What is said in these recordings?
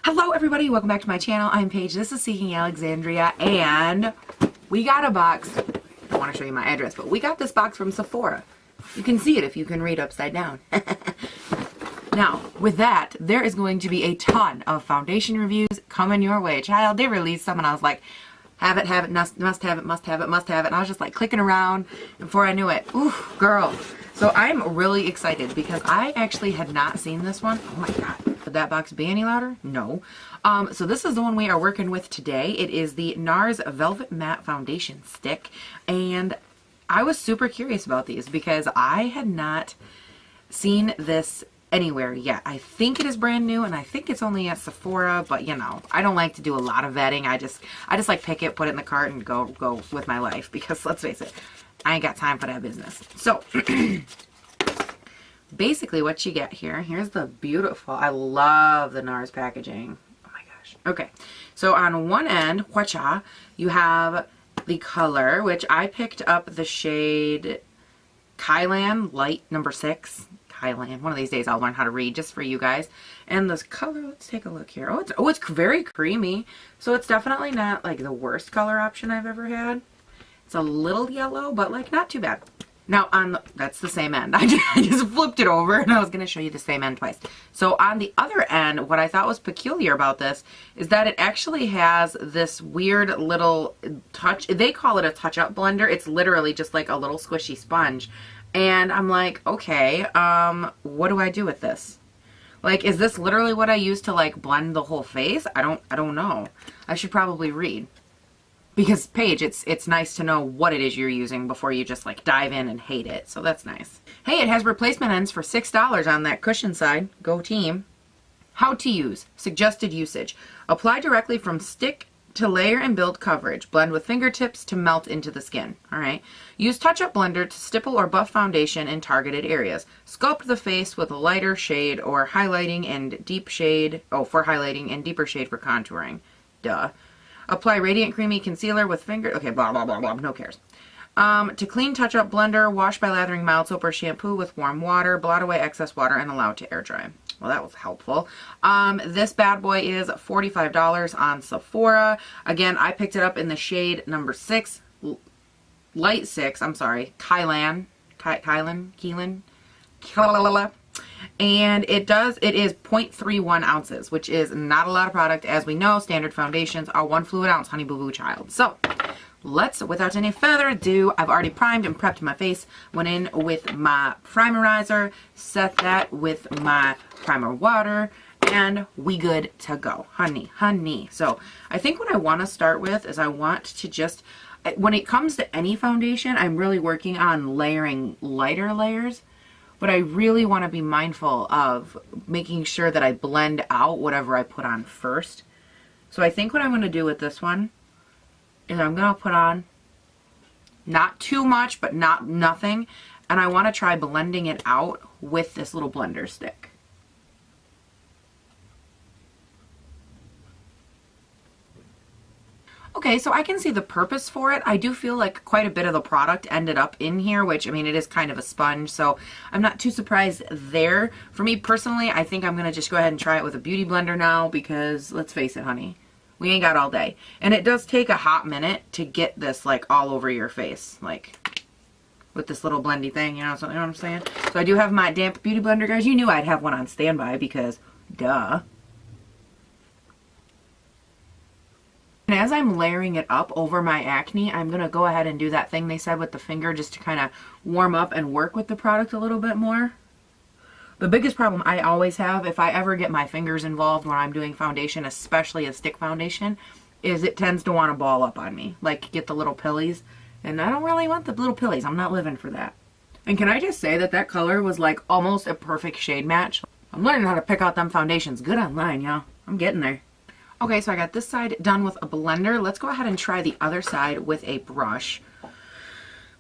Hello everybody, welcome back to my channel. I'm Paige, this is Seeking Alexandria, and we got a box. I want to show you my address, but we got this box from Sephora. You can see it if you can read upside down. Now, with that, there is going to be a ton of foundation reviews coming your way. Child, they released some and I was like, have it, must have it, must have it, must have it. And I was just like clicking around, and before I knew it, ooh, girl. So I'm really excited because I actually had not seen this one. Oh my God. Would that box be any louder? No. So this is the one we are working with today. It is the Nars Velvet Matte Foundation Stick. And I was super curious about these because I had not seen this anywhere yet. I think it is brand new and I think it's only at Sephora, but you know, I don't like to do a lot of vetting. I just like pick it, put it in the cart and go with my life because let's face it, I ain't got time for that business. So basically what you get here, here's the beautiful, I love the Nars packaging. Oh my gosh. Okay. So on one end, whacha, you have the color, which I picked up the shade Kylan Light number 6. Kylan. One of these days I'll learn how to read just for you guys. And this color, let's take a look here. Oh, it's very creamy. So it's definitely not like the worst color option I've ever had. It's a little yellow, but like not too bad. Now that's the same end. I just flipped it over and I was going to show you the same end twice. So on the other end, what I thought was peculiar about this is that it actually has this weird little touch. They call it a touch-up blender. It's literally just like a little squishy sponge. And I'm like, okay, what do I do with this? Like, is this literally what I use to like blend the whole face? I don't know. I should probably read. Because Paige, it's nice to know what it is you're using before you just like dive in and hate it. So that's nice. Hey, it has replacement ends for $6 on that cushion side. Go team. How to use. Suggested usage. Apply directly from stick to layer and build coverage. Blend with fingertips to melt into the skin. Alright. Use touch-up blender to stipple or buff foundation in targeted areas. Sculpt the face with a lighter shade or highlighting and deep shade. Oh, for highlighting and deeper shade for contouring. Duh. Apply radiant creamy concealer with finger. Okay, blah, blah, blah, blah. No cares. To clean touch-up blender, wash by lathering mild soap or shampoo with warm water. Blot away excess water and allow it to air dry. Well, that was helpful. This bad boy is $45 on Sephora. Again, I picked it up in the shade number 6. Light 6, I'm sorry. Kylan. And it is 0.31 ounces, which is not a lot of product. As we know, standard foundations are 1 fluid ounce, honey boo boo child. So let's, without any further ado, I've already primed and prepped my face. Went in with my primerizer, set that with my primer water, and we good to go. Honey. So I think what I want to start with is I want to just, when it comes to any foundation, I'm really working on layering lighter layers. But I really want to be mindful of making sure that I blend out whatever I put on first. So I think what I'm going to do with this one is I'm going to put on not too much, but not nothing. And I want to try blending it out with this little blender stick. Okay, so I can see the purpose for it. I do feel like quite a bit of the product ended up in here, which, I mean, it is kind of a sponge, so I'm not too surprised there. For me personally, I think I'm going to just go ahead and try it with a beauty blender now because, let's face it, honey, we ain't got all day. And it does take a hot minute to get this, like, all over your face, like, with this little blendy thing, you know what I'm saying? So I do have my damp beauty blender, guys. You knew I'd have one on standby because, duh. And as I'm layering it up over my acne, I'm going to go ahead and do that thing they said with the finger just to kind of warm up and work with the product a little bit more. The biggest problem I always have if I ever get my fingers involved when I'm doing foundation, especially a stick foundation, is it tends to want to ball up on me. Like get the little pillies. And I don't really want the little pillies. I'm not living for that. And can I just say that that color was like almost a perfect shade match. I'm learning how to pick out them foundations. Good online, y'all. I'm getting there. Okay, so I got this side done with a blender. Let's go ahead and try the other side with a brush.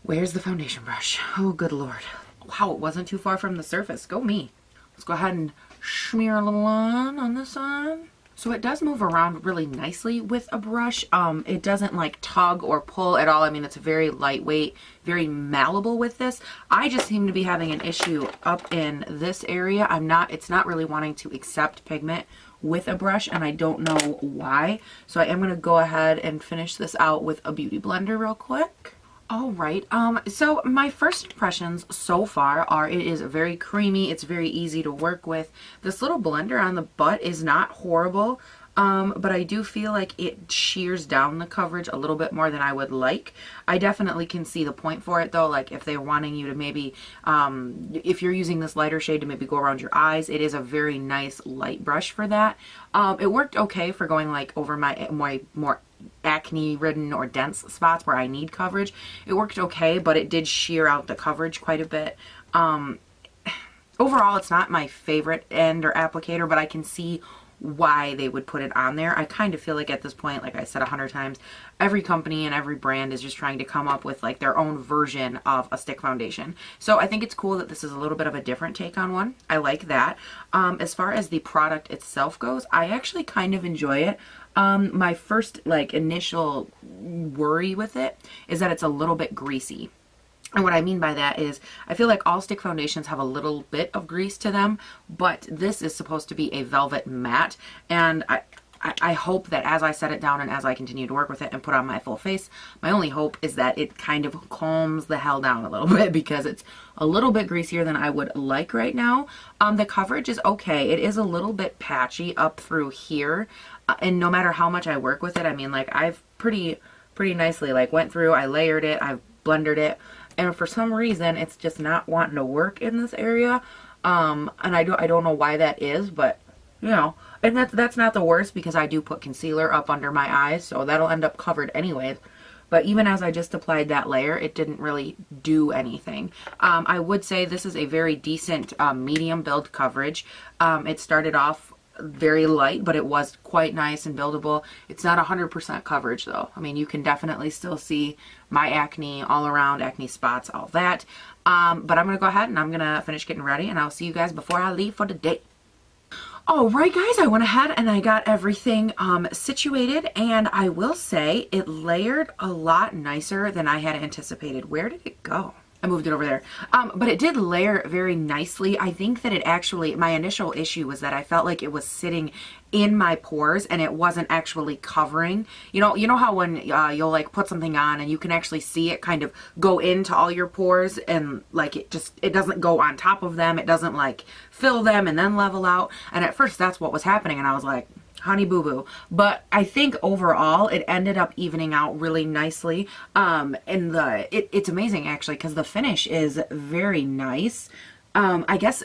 Where's the foundation brush? Oh, good Lord. Wow, it wasn't too far from the surface. Go me. Let's go ahead and smear a little on this side. So it does move around really nicely with a brush. It doesn't like tug or pull at all. I mean, it's very lightweight, very malleable with this. I just seem to be having an issue up in this area. It's not really wanting to accept pigment with a brush, and I don't know why. So I am going to go ahead and finish this out with a beauty blender real quick. All right, so my first impressions so far are it is very creamy. It's very easy to work with. This little blender on the butt is not horrible, but I do feel like it shears down the coverage a little bit more than I would like. I definitely can see the point for it though, like if they're wanting you to maybe, if you're using this lighter shade to maybe go around your eyes, it is a very nice light brush for that. It worked okay for going like over my more acne ridden or dense spots where I need coverage. It worked okay, but it did shear out the coverage quite a bit. Overall, it's not my favorite end or applicator, but I can see why they would put it on there. I kind of feel like at this point, like I said 100 times, every company and every brand is just trying to come up with like their own version of a stick foundation. So I think it's cool that this is a little bit of a different take on one. I like that. As far as the product itself goes, I actually kind of enjoy it. My first like initial worry with it is that it's a little bit greasy. And what I mean by that is I feel like all stick foundations have a little bit of grease to them, but this is supposed to be a velvet matte, and I hope that as I set it down and as I continue to work with it and put on my full face, my only hope is that it kind of calms the hell down a little bit, because it's a little bit greasier than I would like right now. The coverage is okay. It is a little bit patchy up through here, and no matter how much I work with it, I mean, like I've pretty nicely like went through, I layered it, I've blendered it, and for some reason it's just not wanting to work in this area. And I don't know why that is, but you know, and that's not the worst, because I do put concealer up under my eyes, so that'll end up covered anyways. But even as I just applied that layer, it didn't really do anything. I would say this is a very decent medium build coverage. It started off very light, but it was quite nice and buildable. It's not 100% coverage though. I mean, you can definitely still see my acne all around, acne spots, all that. But I'm gonna go ahead and I'm gonna finish getting ready, and I'll see you guys before I leave for the day. Alright guys, I went ahead and I got everything situated, and I will say it layered a lot nicer than I had anticipated. Where did it go? I moved it over there. But it did layer very nicely. I think that it actually, my initial issue was that I felt like it was sitting in my pores and it wasn't actually covering. You know how when you'll like put something on and you can actually see it kind of go into all your pores, and like it doesn't go on top of them. It doesn't like fill them and then level out. And at first that's what was happening, and I was like, honey boo boo. But I think overall it ended up evening out really nicely. And it's amazing actually, because the finish is very nice. I guess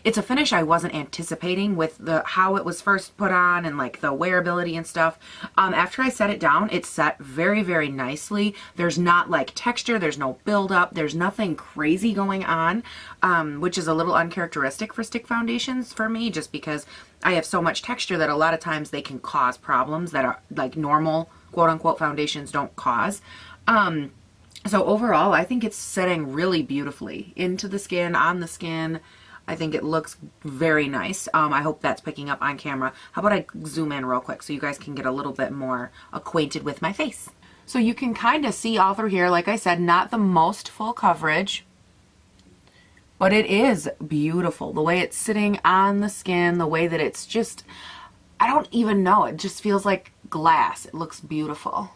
it's a finish I wasn't anticipating with how it was first put on and like the wearability and stuff. After I set it down, it set very, very nicely. There's not like texture, there's no buildup, there's nothing crazy going on, which is a little uncharacteristic for stick foundations for me, just because I have so much texture that a lot of times they can cause problems that are like normal quote unquote foundations don't cause. So overall, I think it's setting really beautifully into the skin, on the skin. I think it looks very nice. I hope that's picking up on camera. How about I zoom in real quick so you guys can get a little bit more acquainted with my face. So you can kind of see all through here, like I said, not the most full coverage, but it is beautiful. The way it's sitting on the skin, the way that it's just, I don't even know, it just feels like glass. It looks beautiful.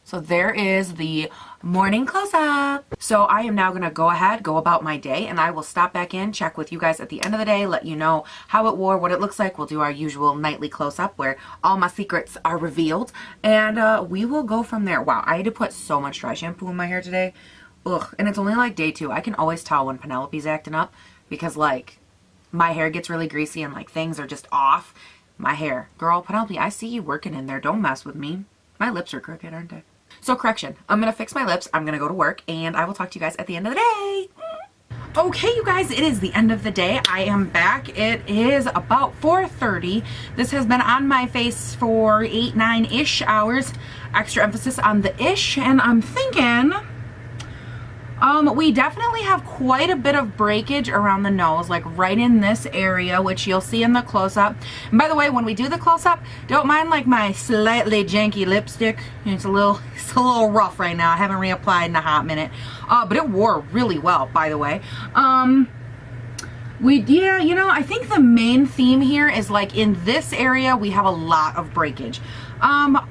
So there is the morning close-up. So I am now going to go ahead, go about my day, and I will stop back in, check with you guys at the end of the day, let you know how it wore, what it looks like. We'll do our usual nightly close-up where all my secrets are revealed, and we will go from there. Wow, I had to put so much dry shampoo in my hair today. Ugh, and it's only like day 2. I can always tell when Penelope's acting up, because like my hair gets really greasy and like things are just off. My hair. Girl, Penelope, I see you working in there. Don't mess with me. My lips are crooked, aren't they? So correction, I'm going to fix my lips, I'm going to go to work, and I will talk to you guys at the end of the day. Okay, you guys, it is the end of the day. I am back. It is about 4:30. This has been on my face for 8-9-ish hours. Extra emphasis on the ish, and I'm thinking we definitely have quite a bit of breakage around the nose, like right in this area, which you'll see in the close-up. And by the way, when we do the close-up, don't mind like my slightly janky lipstick. It's a little rough right now. I haven't reapplied in a hot minute, but it wore really well, by the way. Yeah, you know, I think the main theme here is like in this area, we have a lot of breakage.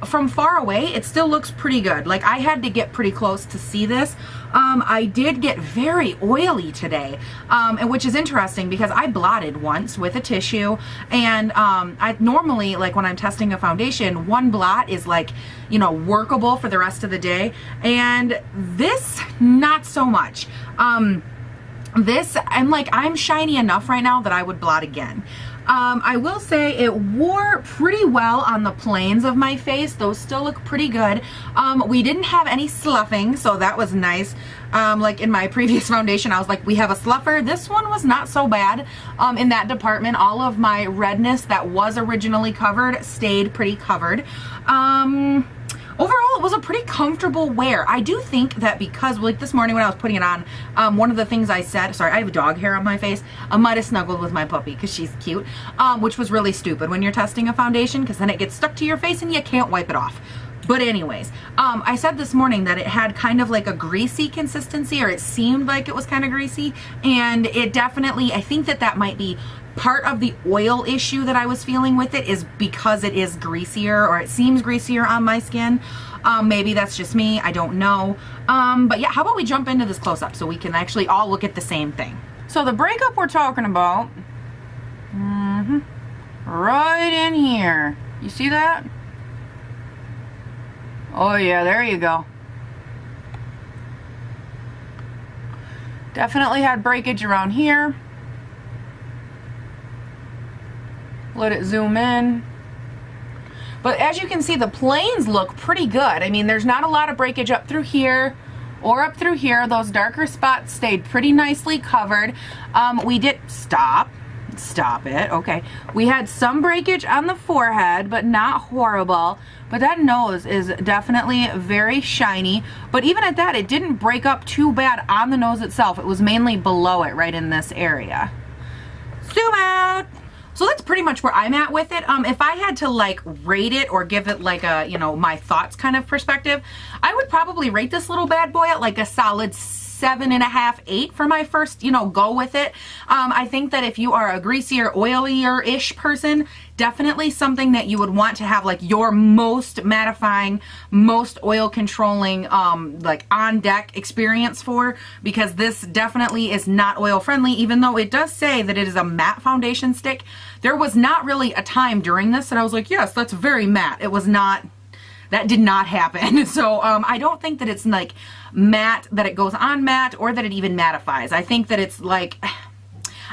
From far away, it still looks pretty good. Like I had to get pretty close to see this. I did get very oily today, and which is interesting because I blotted once with a tissue, and I normally, like when I'm testing a foundation, one blot is like, you know, workable for the rest of the day, and this, not so much. This, I'm shiny enough right now that I would blot again. I will say it wore pretty well on the planes of my face. Those still look pretty good. We didn't have any sloughing, so that was nice. Like in my previous foundation, I was like, we have a slougher. This one was not so bad in that department. All of my redness that was originally covered stayed pretty covered. Overall, it was a pretty comfortable wear. I do think that because, like this morning when I was putting it on, one of the things I said, sorry, I have dog hair on my face. I might have snuggled with my puppy because she's cute, which was really stupid when you're testing a foundation because then it gets stuck to your face and you can't wipe it off. But anyways, I said this morning that it had kind of like a greasy consistency, or it seemed like it was kind of greasy, and it definitely, I think that that might be part of the oil issue that I was feeling with it, is because it is greasier, or it seems greasier on my skin. Maybe that's just me, I don't know. But yeah, how about we jump into this close-up so we can actually all look at the same thing. So the breakup we're talking about, right in here. You see that? Oh yeah, there you go. Definitely had breakage around here. Let it zoom in. But as you can see, the planes look pretty good. I mean, there's not a lot of breakage up through here or up through here. Those darker spots stayed pretty nicely covered. We did, stop it, okay. We had some breakage on the forehead, but not horrible. But that nose is definitely very shiny. But even at that, it didn't break up too bad on the nose itself. It was mainly below it, right in this area. Zoom out. So that's pretty much where I'm at with it. If I had to like rate it or give it like a, you know, my thoughts kind of perspective, I would probably rate this little bad boy at like a solid 7.5, 8 for my first, you know, go with it. I think that if you are a greasier, oilier-ish person, definitely something that you would want to have like your most mattifying, most oil controlling, like on deck experience for, because this definitely is not oil friendly, even though it does say that it is a matte foundation stick. There was not really a time during this that I was like, yes, that's very matte. It was not. That did not happen. So I don't think that it's like matte, that it goes on matte, or that it even mattifies. I think that it's like,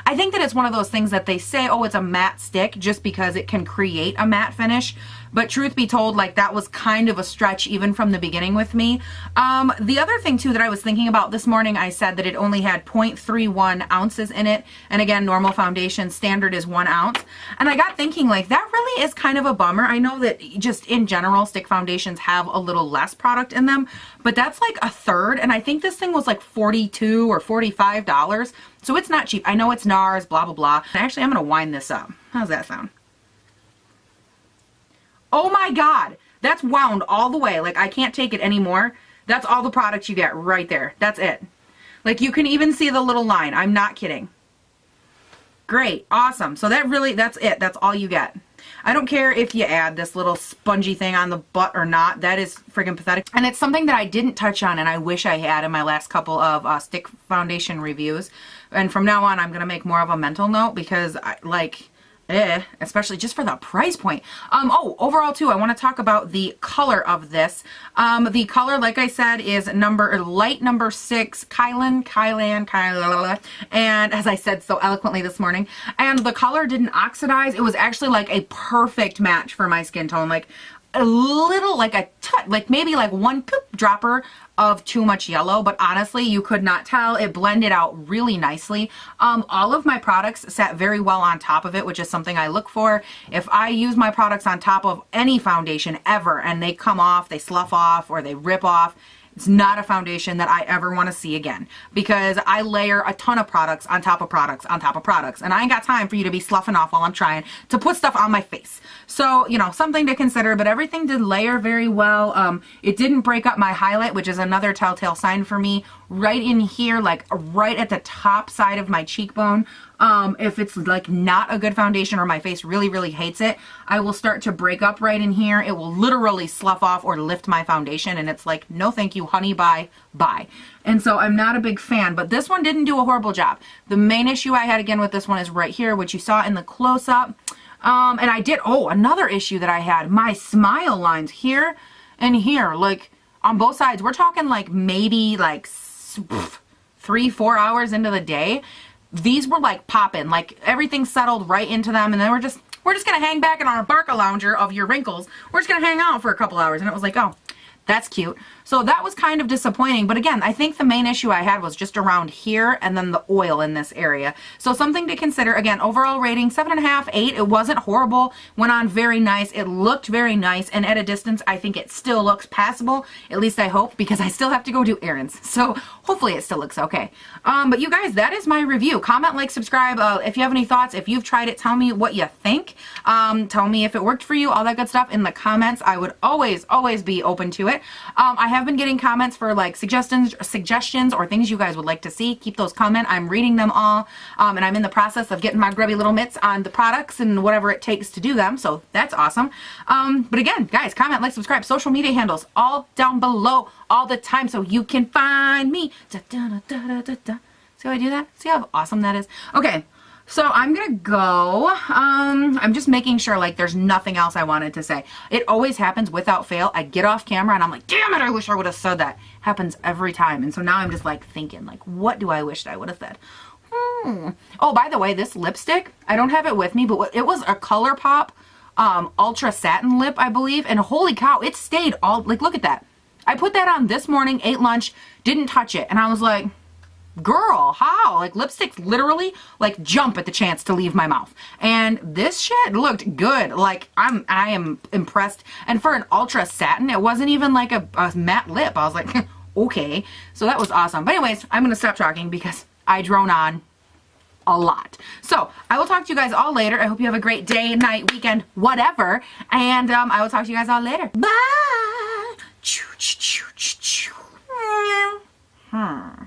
I think that it's one of those things that they say, oh, it's a matte stick just because it can create a matte finish. But truth be told, like that was kind of a stretch even from the beginning with me. The other thing too that I was thinking about this morning, I said that it only had 0.31 ounces in it. And again, normal foundation standard is 1 ounce. And I got thinking like that really is kind of a bummer. I know that just in general, stick foundations have a little less product in them, but that's like a third. And I think this thing was like $42 or $45. So it's not cheap. I know it's Nars, blah, blah, blah. Actually, I'm going to wind this up. How's that sound? Oh my God, that's wound all the way. Like I can't take it anymore. That's all the product you get right there. That's it. Like you can even see the little line. I'm not kidding. Great, awesome. So that really, that's it. That's all you get. I don't care if you add this little spongy thing on the butt or not. That is friggin' pathetic. And it's something that I didn't touch on and I wish I had in my last couple of stick foundation reviews. And from now on, I'm going to make more of a mental note because especially just for the price point. Oh, overall too, I want to talk about the color of this. The color, like I said, is light number 6, Kylan, and as I said so eloquently this morning, and the color didn't oxidize. It was actually like a perfect match for my skin tone, like a little, like a like maybe like one poop dropper of too much yellow, but honestly you could not tell. It blended out really nicely. All of my products sat very well on top of it, which is something I look for. If I use my products on top of any foundation ever and they come off, they slough off, or they rip off, it's not a foundation that I ever want to see again, because I layer a ton of products on top of products on top of products, and I ain't got time for you to be sloughing off while I'm trying to put stuff on my face. So, you know, something to consider, but everything did layer very well. It didn't break up my highlight, which is another telltale sign for me. Right in here, like right at the top side of my cheekbone, If it's like not a good foundation or my face really, really hates it, I will start to break up right in here. It will literally slough off or lift my foundation, and it's like, no thank you, honey, bye, bye. And so I'm not a big fan, but this one didn't do a horrible job. The main issue I had again with this one is right here, which you saw in the close-up. And I did, another issue that I had, my smile lines here and here, like on both sides, we're talking like maybe like 3-4 hours into the day. These were like popping, like everything settled right into them, and then we're just gonna hang back in our barca lounger of your wrinkles. We're just gonna hang out for a couple hours, and it was like, oh, that's cute. So that was kind of disappointing. But again, I think the main issue I had was just around here and then the oil in this area. So something to consider. Again, overall rating 7.5, 8. It wasn't horrible. Went on very nice. It looked very nice. And at a distance, I think it still looks passable. At least I hope, because I still have to go do errands. So hopefully it still looks okay. But you guys, that is my review. Comment, like, subscribe. If you have any thoughts, if you've tried it, tell me what you think. Tell me if it worked for you, all that good stuff in the comments. I would always, always be open to it. I have been getting comments for like suggestions or things you guys would like to see. Keep those coming. I'm reading them all. And I'm in the process of getting my grubby little mitts on the products and whatever it takes to do them. So that's awesome. But again, guys, comment, like, subscribe, social media handles all down below all the time so you can find me. Da, da, da, da, da, da. See how I do that? See how awesome that is? Okay. So I'm gonna go, I'm just making sure like there's nothing else I wanted to say. It always happens without fail. I get off camera and I'm like, damn it, I wish I would have said that. Happens every time. And so now I'm just like thinking like, what do I wish I would have said? Oh, by the way, this lipstick, I don't have it with me, but it was a ColourPop Ultra Satin Lip, I believe. And holy cow, it stayed all, like, look at that. I put that on this morning, ate lunch, didn't touch it. And I was like, girl, how? Like, lipsticks literally like jump at the chance to leave my mouth. And this shit looked good. Like, I am impressed. And for an ultra satin, it wasn't even like a matte lip. I was like, okay. So that was awesome. But anyways, I'm going to stop talking because I drone on a lot. So I will talk to you guys all later. I hope you have a great day, night, weekend, whatever. And I will talk to you guys all later. Bye.